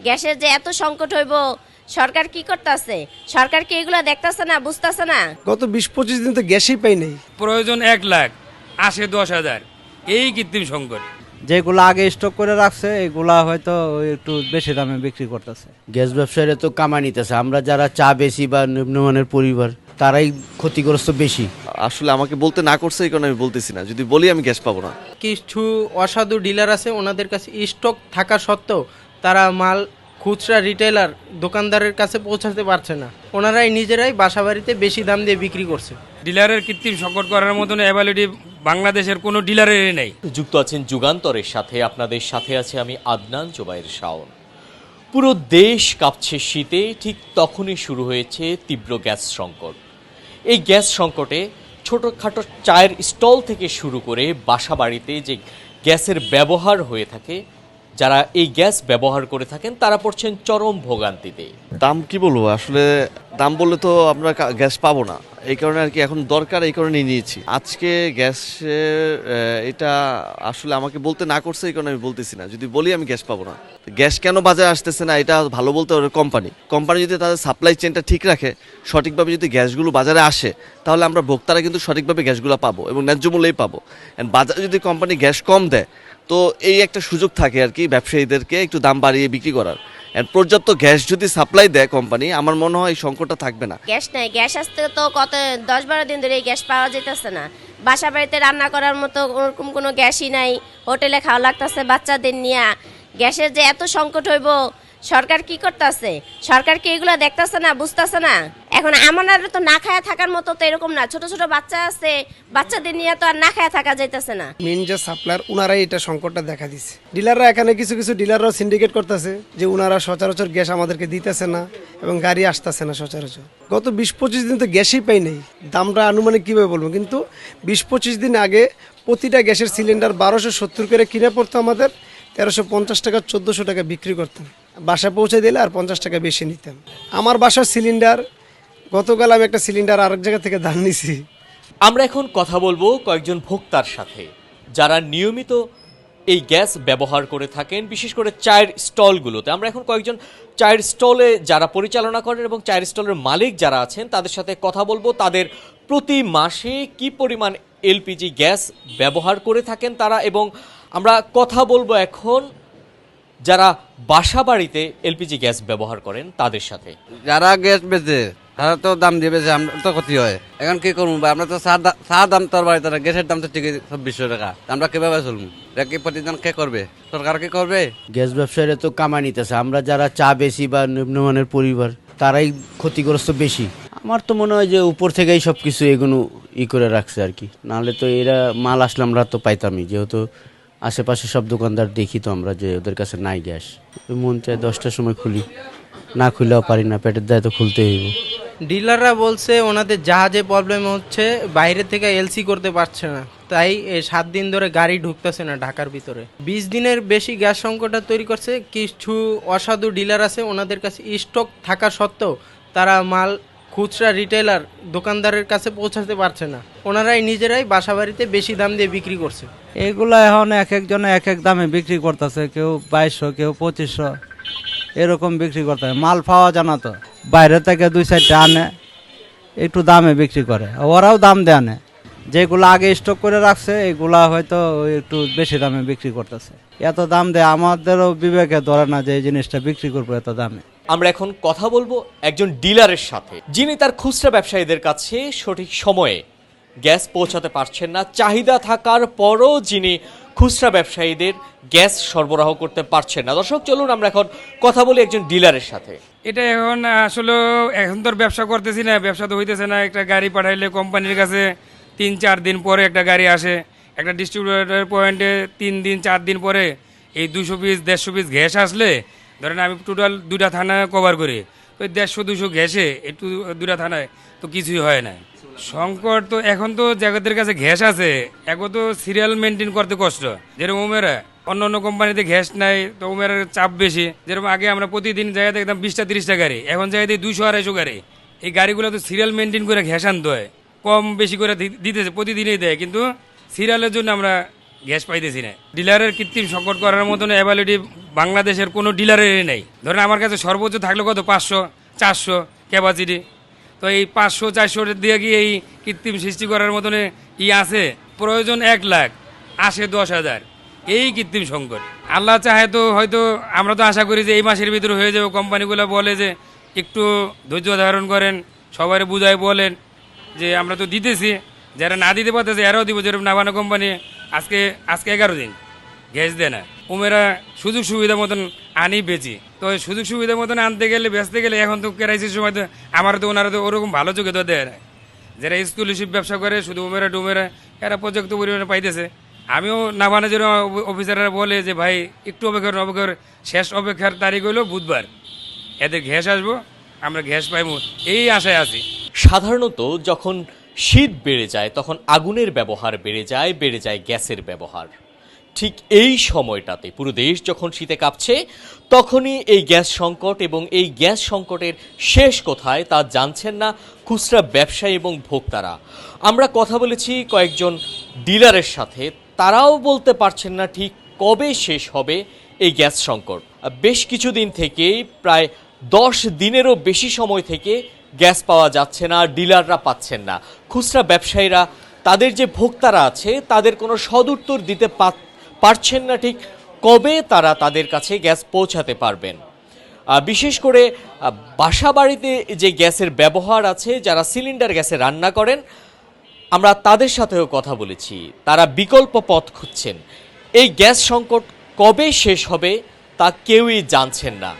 গ্যাসের যে এত সংকট হইব, সরকার কি করতেছে? সরকার কি এগুলো দেখতেছে না, বুঝতেছে না? গত 20-25 দিন তো গ্যাসই পাই নাই। প্রয়োজন 1 লাখ, আসে 10,000, এই কৃত্রিম সংকট। যেগুলো আগে স্টক করে রাখছে এগুলা হয়তো একটু বেশি দামে বিক্রি করতেছে। গ্যাস ব্যবসায়ীরা তো কামাই নিতেছে, আমরা যারা চা বেশি বা নিম্নমানের পরিবার তারাই ক্ষতিগ্রস্ত বেশি। আসলে আমাকে বলতে না করছে এই কারণে আমি বলতেছি না, যদি বলি আমি গ্যাস পাবো না। কিছু অসাধু ডিলার আছে, ওনাদের কাছে স্টক থাকা সত্ত্বেও তারা মাল খুচরা রিটেলার দোকানদারের কাছে পৌঁছাতে পারছে না। ওনারাই নিজেরাই বাসাবাড়িতে বেশি দাম দিয়ে বিক্রি করছে। ডিলারের কৃত্রিম সংকট করার মতন অ্যাবিলিটি বাংলাদেশের কোনো ডিলারেরই নেই। যুক্ত আছেন যুগান্তরের সাথে, আপনাদের সাথে আছে আমি আদনান জোবাইর শাওন। পুরো দেশ কাঁপছে শীতে, ঠিক তখনই শুরু হয়েছে তীব্র গ্যাস সংকট। এই গ্যাস সংকটে ছোটোখাটো চায়ের স্টল থেকে শুরু করে বাসা বাড়িতে যে গ্যাসের ব্যবহার হয়ে থাকে, যারা এই গ্যাস ব্যবহার করে থাকেন তারা পড়ছেন চরম ভোগান্তিতে। দাম কি বলবো, আসলে দাম বললে তো আমরা গ্যাস পাবো না, এই কারণে আর কি এখন দরকার, এই কারণে নিয়েছি। আজকে গ্যাসের এটা আসলে আমাকে বলতে না করছে এই কারণে আমি বলতেছি না, যদি বলি আমি গ্যাস পাবো না। গ্যাস কেন বাজারে আসতেছে না এটা ভালো বলতে হবে কোম্পানি যদি তাদের সাপ্লাই চেনটা ঠিক রাখে, সঠিকভাবে যদি গ্যাসগুলো বাজারে আসে, তাহলে আমরা ভোক্তারা কিন্তু সঠিকভাবে গ্যাসগুলো পাবো এবং ন্যায্য মূল্যেই পাবো। বাজারে যদি কোম্পানি গ্যাস কম দেয় তো এই একটা সুযোগ থাকে আর কি ব্যবসায়ীদেরকে একটু দাম বাড়িয়ে বিক্রি করার। পর্যাপ্ত গ্যাস যদি সাপ্লাই দেয় কোম্পানি, আমার মনে হয় এই সংকটটা থাকবে না। গ্যাস নাই, গ্যাস আসতে তো কত 10-12 দিন ধরে এই গ্যাস পাওয়া যেতেছে না। বাসা বাড়িতে রান্না করার মতো ওরকম কোনো গ্যাসই নাই। হোটেলে খাওয়া লাগতেছে বাচ্চাদের নিয়ে। গ্যাসের যে এত সংকট হইব, সরকার কি করতেছে? সরকার কি এগুলো দেখতেছে না, বুঝতেছে না? এখন আমাদের তো না খায়া থাকার মতো তো এরকম না, ছোট ছোট বাচ্চা আছে, বাচ্চাদের নিয়ে তো আর না খায়া থাকা যাইতেছে না। মেন যে সাপ্লায়ার উনারাই এটা সংকটটা দেখা দিচ্ছে। ডিলাররা এখানে কিছু কিছু ডিলাররাও সিন্ডিকেট করতেছে যে উনারা সচরাচর গ্যাস আমাদেরকে দিতেছে না এবং গাড়ি আসতেছে না সচরাচর। গত 20-25 দিন তো গ্যাসই পাই নাই। দামটা আনুমানিক কীভাবে বলবো, কিন্তু 20-25 দিন আগে প্রতিটা গ্যাসের সিলিন্ডার 1270 করে কিনে পড়তো আমাদের, 1350 টাকা 1400 টাকা বিক্রি করতাম। বাসায় পৌঁছে দিলে আর 50 টাকা বেশি নিতাম। আমার বাসার সিলিন্ডার, গতকাল আমি একটা সিলিন্ডার আরেক জায়গা থেকে ধার নিছি। আমরা এখন কথা বলবো কয়েকজন ভোক্তার সাথে যারা নিয়মিত এই গ্যাস ব্যবহার করে থাকেন, বিশেষ করে চায়ের স্টলগুলোতে। আমরা এখন কয়েকজন চায়ের স্টলে যারা পরিচালনা করেন এবং চায়ের স্টলের মালিক যারা আছেন তাদের সাথে কথা বলবো। তাদের প্রতি মাসে কি পরিমাণ এলপিজি গ্যাস ব্যবহার করে থাকেন তারা, এবং আমরা কথা বলবো এখন যারা বাসা বাড়িতে এলপিজি গ্যাস ব্যবহার করেন তাদের সাথে। যারা গ্যাস বেচে তারা তো দাম দিয়ে বেচে, আমরা তো ক্ষতি হয়। এখন কি করবো ভাই, আমরা তো চা দাম তো বাড়িতে, গ্যাসের দাম তো ঠিকই 2600 টাকা। আমরা কিভাবে চলবো? এটা কি প্রতিদিন কে করবে? সরকার কি করবে? গ্যাস ব্যবসায়ীরা তো কামাই নিতেছে, আমরা যারা চা বেশি বা নিম্নমানের পরিবার তারাই ক্ষতিগ্রস্ত বেশি। আমার তো মনে হয় যে উপর থেকেই সব কিছু এগুলো করে রাখছে আর কি, নাহলে তো এরা মাল আসলে আমরা তো পাইতামই, যেহেতু আশেপাশে সব দোকানদার দেখি তো আমরা যে ওদের কাছে নাই গ্যাস। মন চায় 10টার সময় খুলি, না খুলেও পারি না, পেটের দায় তো খুলতে হইব। ডিলাররা বলছে ওনাদের জাহাজে প্রবলেম হচ্ছে, বাইরে থেকে এলসি করতে পারছে না, তাই 7 দিন ধরে গাড়ি ঢুকতেছে না ঢাকার ভিতরে। 20 দিনের বেশি গ্যাস সংকটটা তৈরি করছে। কিছু অসাধু ডিলার আছে, ওনাদের কাছে স্টক থাকা সত্ত্বেও তারা মাল খুচরা রিটেলার দোকানদারের কাছে পৌঁছাতে পারছে না। ওনারাই নিজেরাই বাসাবাড়িতে বেশি দাম দিয়ে বিক্রি করছে। এগুলো এখন এক একজনে এক এক দামে বিক্রি করতেছে, কেউ 2200, কেউ 2500 এরকম বিক্রি করতেছে। মাল পাওয়া জানা তো, বাইরে থেকে 2-4টা আনে, একটু দামে বিক্রি করে, ওরাও দাম দেয় আনে। যেগুলো আগে স্টক করে রাখছে এগুলা হয়তো একটু বেশি দামে বিক্রি করতেছে। এত দাম দেয় আমাদেরও বিবেকে ধরে না যে এই জিনিসটা বিক্রি করবো এত দামে। আমরা এখন কথা বলবো একজন ডিলারের সাথে, যিনি তার খুচরা ব্যবসায়ীদের কাছে সঠিক সময়ে গ্যাস পৌঁছাতে পারছেন না, চাহিদা থাকার পরও যিনি খুচরা ব্যবসায়ীদের গ্যাস সরবরাহ করতে পারছেন না। দর্শক চলুন আমরা এখন কথা বলি একজন ডিলারের সাথে। এটা এখন আসলে এখন তো ব্যবসা করতেছি না, ব্যবসা তো হইতেছে না। একটা গাড়ি পাঠাইলে কোম্পানির কাছে 3-4 দিন পরে একটা গাড়ি আসে, একটা ডিস্ট্রিবিউটর পয়েন্টে 3 দিন 4 দিন পরে এই 200 পিস 150 পিস গ্যাস আসলে, ধরেন আমি টোটাল 2টা থানা কভার করি, তো 150-200 গ্যাসে একটু 2টা থানায় তো কিছুই হয় না। সংকট তো এখন তো যাদের কাছে গ্যাস আছে এখন তো সিরিয়াল মেনটেন করতে কষ্ট। যেরকম ওমেরা অন্য অন্য কোম্পানিতে গ্যাস নাই, তো ওমের চাপ বেশি। যেরকম আগে আমরা প্রতিদিন জায়গায় দেখতাম 20টা-30টা গাড়ি, এখন জায়গায় 200-250 গাড়ি। এই গাড়িগুলো তো সিরিয়াল মেনটেন করে গ্যাস আনতে হয়, কম বেশি করে দিতেছে, প্রতিদিনই দেয়, কিন্তু সিরিয়ালের জন্য আমরা গ্যাস পাইতেছি না। ডিলারের কৃত্রিম সংকট করার মতন অ্যাবিলিটি বাংলাদেশের কোনো ডিলারেরই নেই। ধরেন আমার কাছে সর্বোচ্চ থাকলে কত 500-400 ক্যাপাসিটি, তো এই 500-400 দিয়ে কি এই কৃত্রিম সৃষ্টি করার মতন আছে? প্রয়োজন 1 লাখ, আসে 10,000, এই কৃত্রিম সংকট। আল্লাহ চাহে তো হয়তো, আমরা তো আশা করি যে এই মাসের ভিতরে হয়ে যাবে। কোম্পানিগুলো বলে যে একটু ধৈর্য ধারণ করেন, সবাই বুঝায় বলেন যে আমরা তো দিতেছি, যারা না দিতে পারতেছে এরাও দিব। যেরকম নাভানা কোম্পানি আজকে 11 দিন গ্যাস দেয় না, ওমেরা সুযোগ সুবিধা মতন আনি বেচি। তো সুযোগ সুবিধা মতন আনতে গেলে বেচতে গেলে এখন তো ক্রাইসিস সময় তো আমার তো ওনারা তো ওরকম ভালো চোখে তো দেয় না। যারা স্কুলশিপ ব্যবসা করে শুধু ওমেরা ডোমেরা এরা পর্যাপ্ত পরিমাণে পাইতেছে। আমিও নাভানা যেন অফিসাররা বলে যে ভাই একটু অপেক্ষার শেষ অপেক্ষার তারিখ হলো বুধবার, এদের গ্যাস আসবো, আমরা গ্যাস পাইবো, এই আশায় আছি। সাধারণত যখন শীত বেড়ে যায় তখন আগুনের ব্যবহার বেড়ে যায় গ্যাসের ব্যবহার। ঠিক এই সময়টাতে পুরো দেশ যখন শীতে কাঁপছে, তখনই এই গ্যাস সংকট, এবং এই গ্যাস সংকটের শেষ কোথায় তা জানছেন না খুচরা ব্যবসায়ী এবং ভোক্তারা। আমরা কথা বলেছি কয়েকজন ডিলারের সাথে, তারাও বলতে পারছেন না ঠিক কবে শেষ হবে এই গ্যাস সংকট। বেশ কিছুদিন থেকেই, প্রায় 10 দিনেরও বেশি সময় থেকে গ্যাস পাওয়া যাচ্ছে না, ডিলাররা পাচ্ছেন না। খুচরা ব্যবসায়ীরা, তাদের যে ভোক্তারা আছে তাদের কোনো সদুত্তর দিতে পারছেন না ঠিক কবে তারা তাদের কাছে গ্যাস পৌঁছাতে পারবেন। বিশেষ করে বাসা বাড়িতে যে গ্যাসের ব্যবহার আছে, যারা সিলিন্ডার গ্যাসে রান্না করেন, আমরা তাদের সাথেও কথা বলেছি, তারা বিকল্প পথ খুঁজছেন। এই গ্যাস সংকট কবে শেষ হবে তা কেউই জানছেন না।